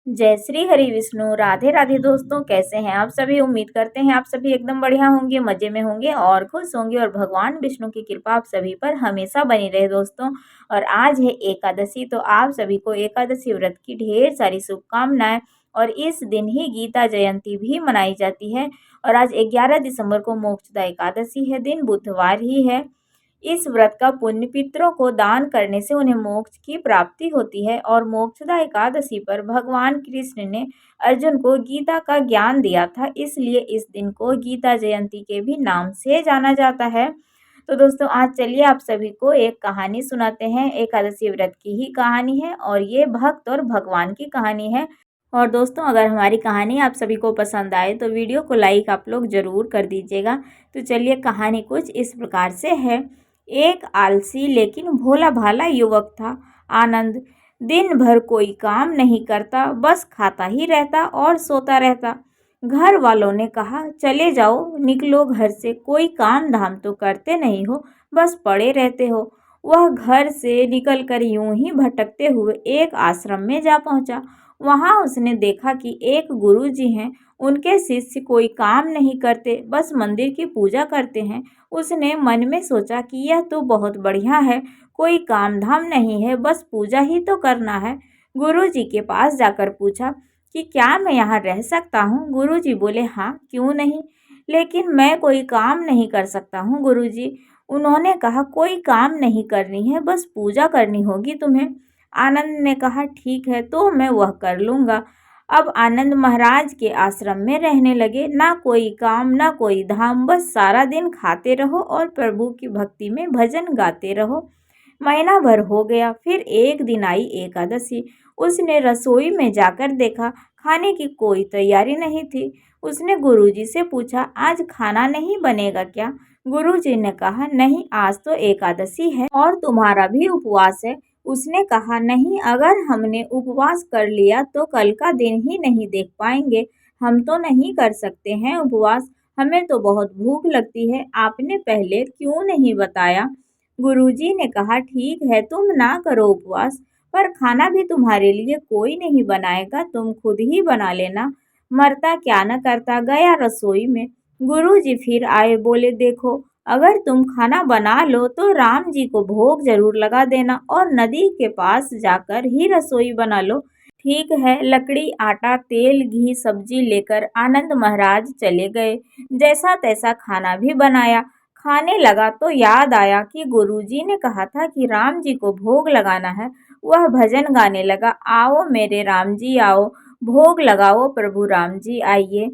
जय श्री हरि विष्णु। राधे राधे दोस्तों, कैसे हैं आप सभी। उम्मीद करते हैं आप सभी एकदम बढ़िया होंगे, मजे में होंगे और खुश होंगे और भगवान विष्णु की कृपा आप सभी पर हमेशा बनी रहे दोस्तों। और आज है एकादशी, तो आप सभी को एकादशी व्रत की ढेर सारी शुभकामनाएं। और इस दिन ही गीता जयंती भी मनाई जाती है। और आज 11 दिसंबर को मोक्षदा एकादशी है, दिन बुधवार ही है। इस व्रत का पुण्य पितरों को दान करने से उन्हें मोक्ष की प्राप्ति होती है। और मोक्षदा एकादशी पर भगवान कृष्ण ने अर्जुन को गीता का ज्ञान दिया था, इसलिए इस दिन को गीता जयंती के भी नाम से जाना जाता है। तो दोस्तों, आज चलिए आप सभी को एक कहानी सुनाते हैं। एकादशी व्रत की ही कहानी है और ये भक्त और भगवान की कहानी है। और दोस्तों, अगर हमारी कहानी आप सभी को पसंद आए तो वीडियो को लाइक आप लोग ज़रूर कर दीजिएगा। तो चलिए, कहानी कुछ इस प्रकार से है। एक आलसी लेकिन भोला भाला युवक था, आनंद। दिन भर कोई काम नहीं करता, बस खाता ही रहता और सोता रहता। घर वालों ने कहा, चले जाओ, निकलो घर से, कोई काम धाम तो करते नहीं हो, बस पड़े रहते हो। वह घर से निकलकर यूं ही भटकते हुए एक आश्रम में जा पहुंचा। वहां उसने देखा कि एक गुरुजी हैं, उनके शिष्य कोई काम नहीं करते, बस मंदिर की पूजा करते हैं। उसने मन में सोचा कि यह तो बहुत बढ़िया है, कोई काम धाम नहीं है, बस पूजा ही तो करना है। गुरुजी के पास जाकर पूछा कि क्या मैं यहाँ रह सकता हूँ। गुरुजी बोले, हाँ, क्यों नहीं, लेकिन मैं कोई काम नहीं कर सकता हूँ गुरुजी। उन्होंने कहा, कोई काम नहीं करनी है, बस पूजा करनी होगी तुम्हें। आनंद ने कहा, ठीक है, तो मैं वह कर लूँगा। अब आनंद महाराज के आश्रम में रहने लगे। ना कोई काम ना कोई धाम, बस सारा दिन खाते रहो और प्रभु की भक्ति में भजन गाते रहो। महीना भर हो गया, फिर एक दिन आई एकादशी। उसने रसोई में जाकर देखा, खाने की कोई तैयारी नहीं थी। उसने गुरुजी से पूछा, आज खाना नहीं बनेगा क्या। गुरुजी ने कहा, नहीं, आज तो एकादशी है और तुम्हारा भी उपवास है। उसने कहा, नहीं, अगर हमने उपवास कर लिया तो कल का दिन ही नहीं देख पाएंगे। हम तो नहीं कर सकते हैं उपवास, हमें तो बहुत भूख लगती है, आपने पहले क्यों नहीं बताया। गुरुजी ने कहा, ठीक है, तुम ना करो उपवास, पर खाना भी तुम्हारे लिए कोई नहीं बनाएगा, तुम खुद ही बना लेना। मरता क्या न करता, गया रसोई में। गुरुजी फिर आए, बोले, देखो, अगर तुम खाना बना लो तो राम जी को भोग जरूर लगा देना और नदी के पास जाकर ही रसोई बना लो। ठीक है। लकड़ी, आटा, तेल, घी, सब्जी लेकर आनंद महाराज चले गए। जैसा तैसा खाना भी बनाया। खाने लगा तो याद आया कि गुरुजी ने कहा था कि राम जी को भोग लगाना है। वह भजन गाने लगा, आओ मेरे राम जी आओ, भोग लगाओ प्रभु राम जी आइए,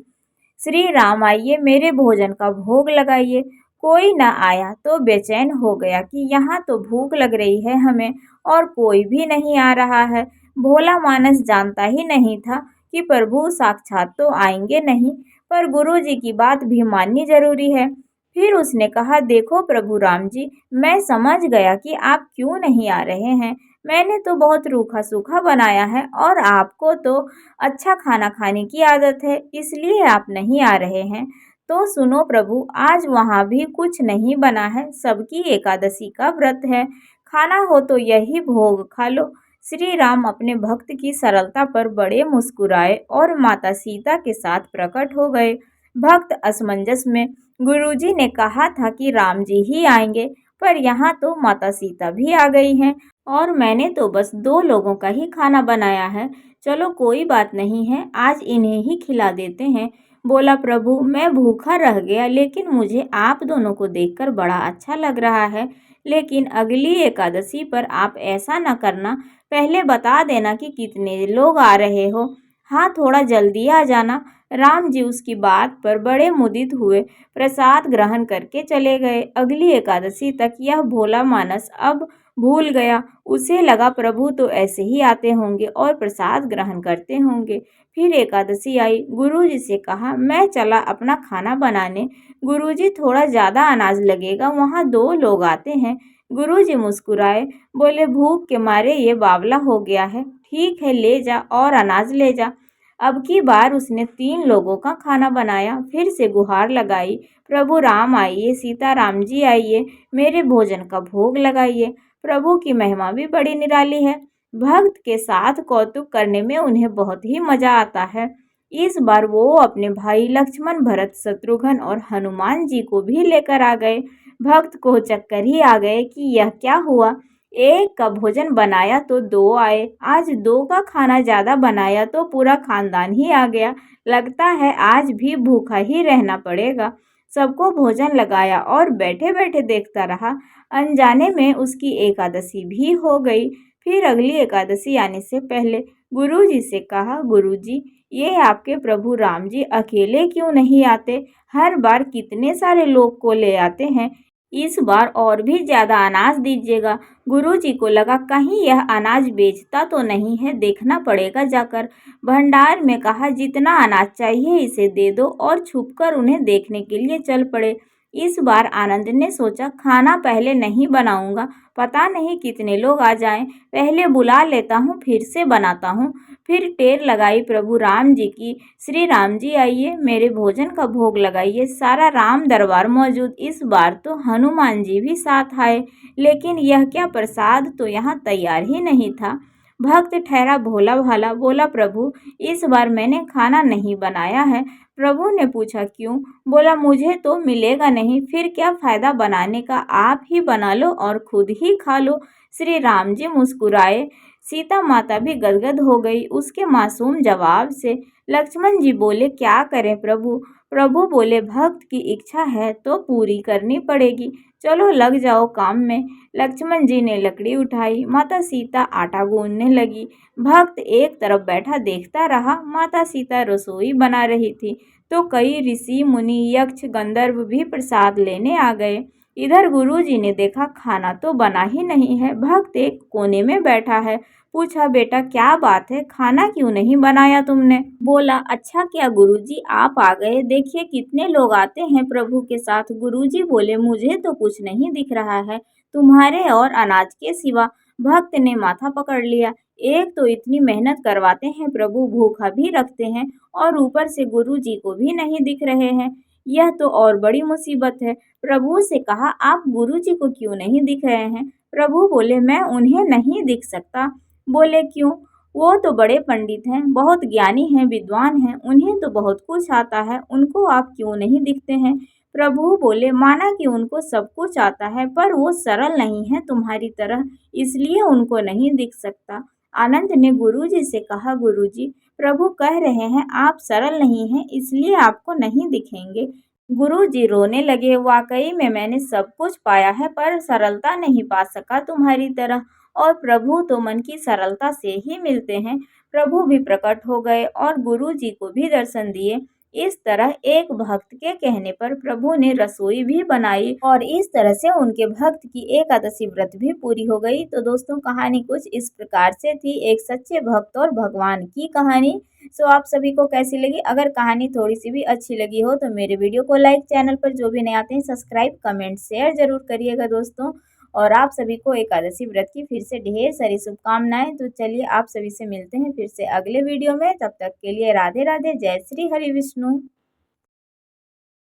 श्री राम आइए, मेरे भोजन का भोग लगाइए। कोई न आया तो बेचैन हो गया कि यहाँ तो भूख लग रही है हमें और कोई भी नहीं आ रहा है। भोला मानस जानता ही नहीं था कि प्रभु साक्षात तो आएंगे नहीं, पर गुरु जी की बात भी माननी जरूरी है। फिर उसने कहा, देखो प्रभु राम जी, मैं समझ गया कि आप क्यों नहीं आ रहे हैं। मैंने तो बहुत रूखा सूखा बनाया है और आपको तो अच्छा खाना खाने की आदत है, इसलिए आप नहीं आ रहे हैं। तो सुनो प्रभु, आज वहाँ भी कुछ नहीं बना है, सबकी एकादशी का व्रत है, खाना हो तो यही भोग खा लो। श्री राम अपने भक्त की सरलता पर बड़े मुस्कुराए और माता सीता के साथ प्रकट हो गए। भक्त असमंजस में, गुरुजी ने कहा था कि राम जी ही आएंगे, पर यहाँ तो माता सीता भी आ गई हैं और मैंने तो बस 2 लोगों का ही खाना बनाया है। चलो कोई बात नहीं है, आज इन्हें ही खिला देते हैं। बोला, प्रभु, मैं भूखा रह गया, लेकिन मुझे आप दोनों को देखकर बड़ा अच्छा लग रहा है। लेकिन अगली एकादशी पर आप ऐसा न करना, पहले बता देना कि कितने लोग आ रहे हो। हाँ, थोड़ा जल्दी आ जाना। राम जी उसकी बात पर बड़े मुदित हुए, प्रसाद ग्रहण करके चले गए। अगली एकादशी तक यह भोला मानस अब भूल गया। उसे लगा प्रभु तो ऐसे ही आते होंगे और प्रसाद ग्रहण करते होंगे। फिर एकादशी आई। गुरुजी से कहा, मैं चला अपना खाना बनाने। गुरुजी, थोड़ा ज़्यादा अनाज लगेगा, वहाँ 2 लोग आते हैं। गुरुजी मुस्कुराए, बोले, भूख के मारे ये बावला हो गया है। ठीक है, ले जा और अनाज ले जा। अब की बार उसने 3 लोगों का खाना बनाया। फिर से गुहार लगाई, प्रभु राम आइए, सीता राम जी आइए, मेरे भोजन का भोग लगाइए। प्रभु की महिमा भी बड़ी निराली है। भक्त के साथ कौतुक करने में उन्हें बहुत ही मजा आता है। इस बार वो अपने भाई लक्ष्मण, भरत, शत्रुघ्न और हनुमान जी को भी लेकर आ गए। भक्त को चक्कर ही आ गए कि यह क्या हुआ। एक का भोजन बनाया तो दो आए, आज दो का खाना ज्यादा बनाया तो पूरा खानदान ही आ गया। लगता है आज भी भूखा ही रहना पड़ेगा। सबको भोजन लगाया और बैठे बैठे देखता रहा। अनजाने में उसकी एकादशी भी हो गई। फिर अगली एकादशी आने से पहले गुरुजी से कहा, गुरुजी ये आपके प्रभु राम जी अकेले क्यों नहीं आते? हर बार कितने सारे लोग को ले आते हैं, इस बार और भी ज्यादा अनाज दीजिएगा। गुरुजी को लगा कहीं यह अनाज बेचता तो नहीं है, देखना पड़ेगा जाकर। भंडार में कहा जितना अनाज चाहिए इसे दे दो और छुपकर उन्हें देखने के लिए चल पड़े। इस बार आनंद ने सोचा खाना पहले नहीं बनाऊंगा, पता नहीं कितने लोग आ जाएं, पहले बुला लेता हूँ फिर से बनाता हूँ। फिर टेर लगाई प्रभु राम जी की, श्री राम जी आइए मेरे भोजन का भोग लगाइए। सारा राम दरबार मौजूद। इस बार तो हनुमान जी भी साथ आए, लेकिन यह क्या प्रसाद तो यहाँ तैयार ही नहीं था। भक्त ठहरा भोला भाला, बोला प्रभु इस बार मैंने खाना नहीं बनाया है। प्रभु ने पूछा क्यों? बोला मुझे तो मिलेगा नहीं, फिर क्या फायदा बनाने का, आप ही बना लो और खुद ही खा लो। श्री राम जी मुस्कुराए, सीता माता भी गदगद हो गई उसके मासूम जवाब से। लक्ष्मण जी बोले क्या करें प्रभु? प्रभु बोले भक्त की इच्छा है तो पूरी करनी पड़ेगी, चलो लग जाओ काम में। लक्ष्मण जी ने लकड़ी उठाई, माता सीता आटा गूंदने लगी। भक्त एक तरफ बैठा देखता रहा। माता सीता रसोई बना रही थी तो कई ऋषि मुनि, यक्ष, गंधर्व भी प्रसाद लेने आ गए। इधर गुरुजी ने देखा खाना तो बना ही नहीं है। भक्त एक कोने में बैठा है। पूछा बेटा क्या बात है, खाना क्यों नहीं बनाया तुमने? बोला अच्छा किया गुरुजी आप आ गए, देखिए कितने लोग आते हैं प्रभु के साथ। गुरुजी बोले मुझे तो कुछ नहीं दिख रहा है तुम्हारे और अनाज के सिवा। भक्त ने माथा पकड़ लिया, एक तो इतनी मेहनत करवाते हैं प्रभु, भूखा भी रखते हैं और ऊपर से गुरुजी को भी नहीं दिख रहे हैं, यह तो और बड़ी मुसीबत है। प्रभु से कहा आप गुरुजी को क्यों नहीं दिख रहे हैं? प्रभु बोले मैं उन्हें नहीं दिख सकता। बोले क्यों? वो तो बड़े पंडित हैं, बहुत ज्ञानी हैं, विद्वान हैं, उन्हें तो बहुत कुछ आता है, उनको आप क्यों नहीं दिखते हैं? प्रभु बोले माना कि उनको सब कुछ आता है पर वो सरल नहीं है तुम्हारी तरह, इसलिए उनको नहीं दिख सकता। आनंद ने गुरुजी से कहा गुरुजी प्रभु कह रहे हैं आप सरल नहीं हैं इसलिए आपको नहीं दिखेंगे। गुरुजी रोने लगे, वाकई में मैंने सब कुछ पाया है पर सरलता नहीं पा सका तुम्हारी तरह, और प्रभु तो मन की सरलता से ही मिलते हैं। प्रभु भी प्रकट हो गए और गुरुजी को भी दर्शन दिए। इस तरह एक भक्त के कहने पर प्रभु ने रसोई भी बनाई और इस तरह से उनके भक्त की एकादशी व्रत भी पूरी हो गई। तो दोस्तों कहानी कुछ इस प्रकार से थी, एक सच्चे भक्त और भगवान की कहानी। सो आप सभी को कैसी लगी? अगर कहानी थोड़ी सी भी अच्छी लगी हो तो मेरे वीडियो को लाइक, चैनल पर जो भी नए आते हैं सब्सक्राइब, कमेंट, शेयर जरूर करिएगा दोस्तों। और आप सभी को एकादशी व्रत की फिर से ढेर सारी शुभकामनाएं। तो चलिए आप सभी से मिलते हैं फिर से अगले वीडियो में, तब तक के लिए राधे राधे, जय श्री हरि विष्णु।